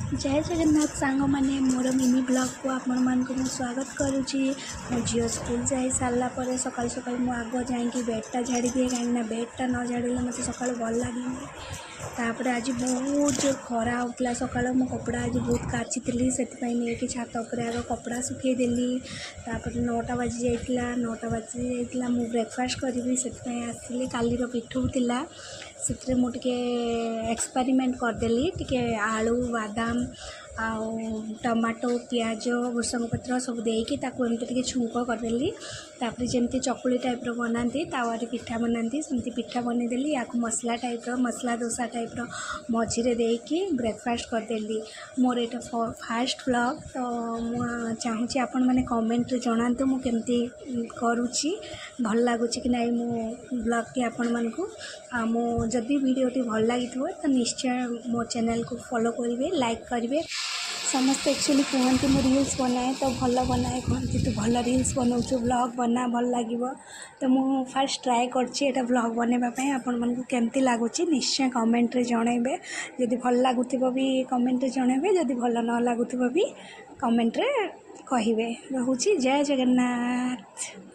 जय जगन्नाथ सांग मैंने मोर मिनी ब्लॉग को आपण मान को स्वागत करुच्ची। मो झील स्कूल जा सारा पर सकाल सकाल मु आग जाकि बेडटा झाड़ी दिए कहीं बेडटा न झाड़िले मत सका भल लगे। तापर आज बहुत जो खरा होता सका मो कपड़ा आज बहुत काची से नहीं छात उपर आग कपड़ा सुखेदेली। तापर 9टा बाजी जाइला 9टा बाजी जाइला मु ब्रेकफास्ट करी से आसली काली पिठू थिला से मुझे एक्सपेरिमेंट करदेली टिके आलू बादाम आउ टमाटो पियाज भृषंग पत्र सब देकी एमती छुंक करदेली। तापर जमती चकुली टाइप बनाती तावारे पिठा बनाती सेमती पिठा बनईदेली। या मसला type masala dosa type मझीरे देकी breakfast करदेली। मोर ये फास्ट ब्लॉग तो चाहूँगी आपण मैंने कमेंट रे जणातु मु केमती करुच्ची भल लगुच कि नहीं मो ब्लॉग टी आपण मानकु मो जदि वीडियोटी भल लगी तो निश्चय मो चैनल को फॉलो करेंगे लाइक करेंगे। समस्त एक्चुअली कहते मु रील्स बनाए तो भल बनाए कहती तू भल रील्स बनाऊँ ब्लॉग बना भल लगे। तो मु फास्ट ट्राए कर ब्लॉग बनवाई आपण मानकु केमती लगुच निश्चय कमेंट रे जनइबे। जदि भल लगुथिबो भी कमेंट रे जनइबे जदि भल न लगुथिबो भी कमेंट रे कहिबे। रहूची जय जगन्नाथ।